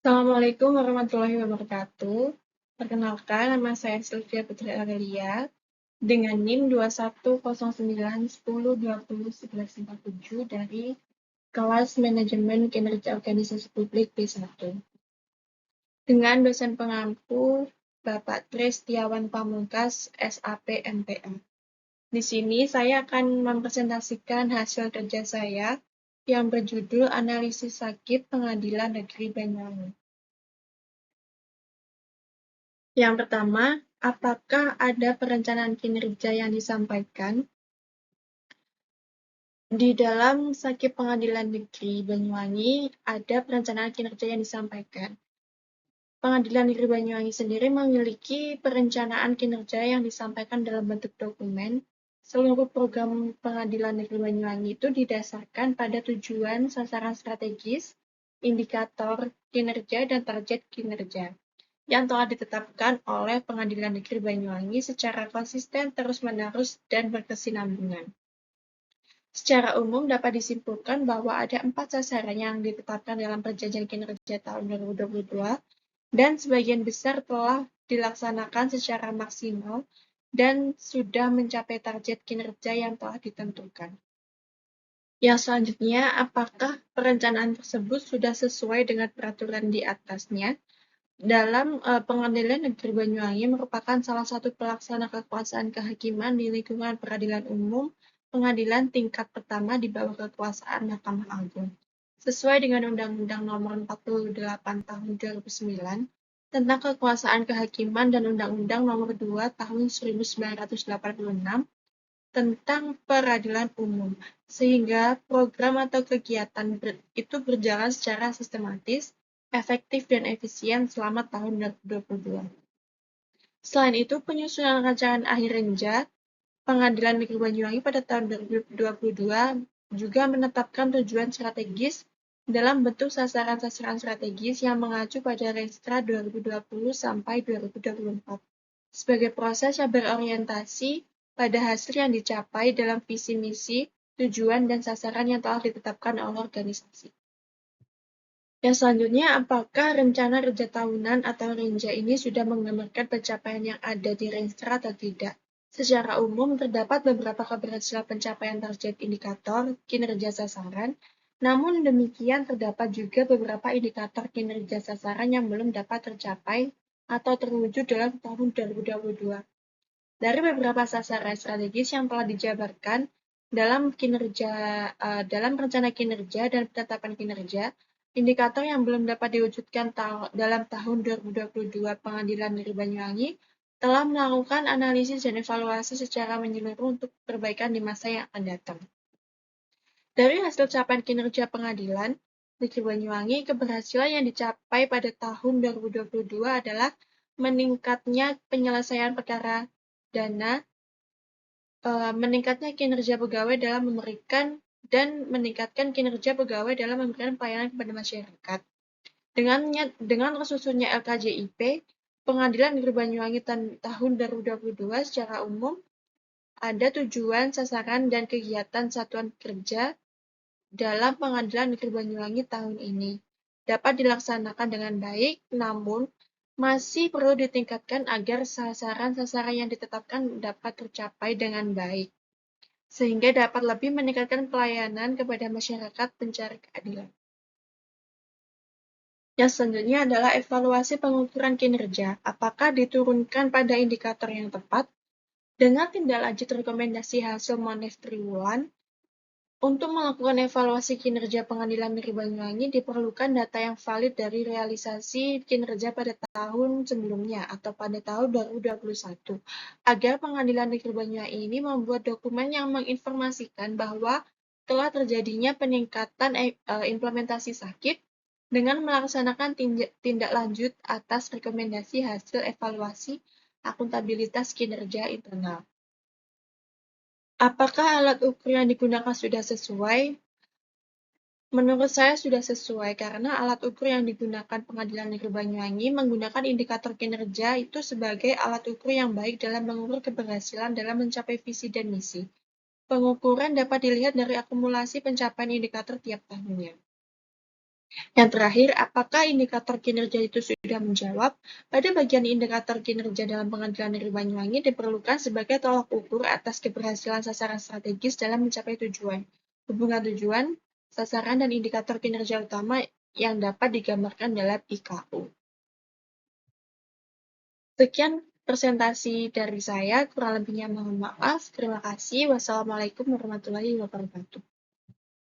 Assalamualaikum warahmatullahi wabarakatuh. Perkenalkan, nama saya Sylvia Putri Aurelia dengan NIM 210910201147 dari kelas Manajemen Kinerja Organisasi Publik B1. Dengan dosen pengampu Bapak Tri Setiawan Pamungkas, SAP MPA. Di sini saya akan mempresentasikan hasil kerja saya yang berjudul Analisis Sakit Pengadilan Negeri Banyuwangi. Yang pertama, apakah ada perencanaan kinerja yang disampaikan? Di dalam Sakit Pengadilan Negeri Banyuwangi ada perencanaan kinerja yang disampaikan. Pengadilan Negeri Banyuwangi sendiri memiliki perencanaan kinerja yang disampaikan dalam bentuk dokumen. Seluruh program Pengadilan Negeri Banyuwangi itu didasarkan pada tujuan sasaran strategis, indikator kinerja, dan target kinerja yang telah ditetapkan oleh Pengadilan Negeri Banyuwangi secara konsisten, terus-menerus, dan berkesinambungan. Secara umum dapat disimpulkan bahwa ada 4 sasaran yang ditetapkan dalam Perjanjian Kinerja tahun 2022 dan sebagian besar telah dilaksanakan secara maksimal dan sudah mencapai target kinerja yang telah ditentukan. Yang selanjutnya, apakah perencanaan tersebut sudah sesuai dengan peraturan di atasnya? Dalam Pengadilan Negeri Banyuwangi merupakan salah satu pelaksana kekuasaan kehakiman di lingkungan peradilan umum pengadilan tingkat pertama di bawah kekuasaan Mahkamah Agung. Sesuai dengan Undang-Undang Nomor 48 Tahun 2009 tentang Kekuasaan Kehakiman dan Undang-Undang Nomor 2 Tahun 1986 tentang peradilan umum, sehingga program atau kegiatan itu berjalan secara sistematis, efektif, dan efisien selama tahun 2022. Selain itu, penyusunan rancangan akhir renja Pengadilan Negeri Banyuwangi pada tahun 2022 juga menetapkan tujuan strategis dalam bentuk sasaran-sasaran strategis yang mengacu pada Renstra 2020 sampai 2024 sebagai proses yang berorientasi pada hasil yang dicapai dalam visi misi, tujuan, dan sasaran yang telah ditetapkan oleh organisasi. Yang selanjutnya, apakah rencana kerja tahunan atau renja ini sudah menggambarkan pencapaian yang ada di Renstra atau tidak? Secara umum, terdapat beberapa keberhasilan pencapaian target indikator kinerja sasaran, namun demikian terdapat juga beberapa indikator kinerja sasaran yang belum dapat tercapai atau terwujud dalam tahun 2022. Dari beberapa sasaran strategis yang telah dijabarkan dalam dalam rencana kinerja dan penetapan kinerja, indikator yang belum dapat diwujudkan dalam tahun 2022 Pengadilan Negeri Banyuwangi telah melakukan analisis dan evaluasi secara menyeluruh untuk perbaikan di masa yang akan datang. Dari hasil capaian kinerja Pengadilan Negeri Banyuwangi, keberhasilan yang dicapai pada tahun 2022 adalah meningkatnya penyelesaian perkara dana, meningkatnya kinerja pegawai dalam memberikan dan meningkatkan kinerja pegawai dalam memberikan pelayanan kepada masyarakat. Dengan tersusunnya LKJIP, Pengadilan Negeri Banyuwangi tahun 2022 secara umum ada tujuan, sasaran, dan kegiatan satuan kerja dalam Pengadilan Negeri Banyuwangi tahun ini dapat dilaksanakan dengan baik, namun masih perlu ditingkatkan agar sasaran-sasaran yang ditetapkan dapat tercapai dengan baik, sehingga dapat lebih meningkatkan pelayanan kepada masyarakat pencari keadilan. Yang selanjutnya adalah evaluasi pengukuran kinerja. Apakah diturunkan pada indikator yang tepat? Dengan tindak lanjut rekomendasi hasil Monef triwulan, untuk melakukan evaluasi kinerja Pengadilan Negeri Banyuwangi diperlukan data yang valid dari realisasi kinerja pada tahun sebelumnya atau pada tahun 2021, agar Pengadilan Negeri Banyuwangi ini membuat dokumen yang menginformasikan bahwa telah terjadinya peningkatan implementasi sakit dengan melaksanakan tindak lanjut atas rekomendasi hasil evaluasi akuntabilitas kinerja internal. Apakah alat ukur yang digunakan sudah sesuai? Menurut saya sudah sesuai, karena alat ukur yang digunakan Pengadilan Negeri Banyuwangi menggunakan indikator kinerja itu sebagai alat ukur yang baik dalam mengukur keberhasilan dalam mencapai visi dan misi. Pengukuran dapat dilihat dari akumulasi pencapaian indikator tiap tahunnya. Yang terakhir, apakah indikator kinerja itu sudah menjawab? Pada bagian indikator kinerja dalam Pengadilan Negeri Banyuwangi diperlukan sebagai tolak ukur atas keberhasilan sasaran strategis dalam mencapai tujuan. Hubungan tujuan, sasaran, dan indikator kinerja utama yang dapat digambarkan dalam IKU. Sekian presentasi dari saya, kurang lebihnya mohon maaf. Terima kasih. Wassalamualaikum warahmatullahi wabarakatuh.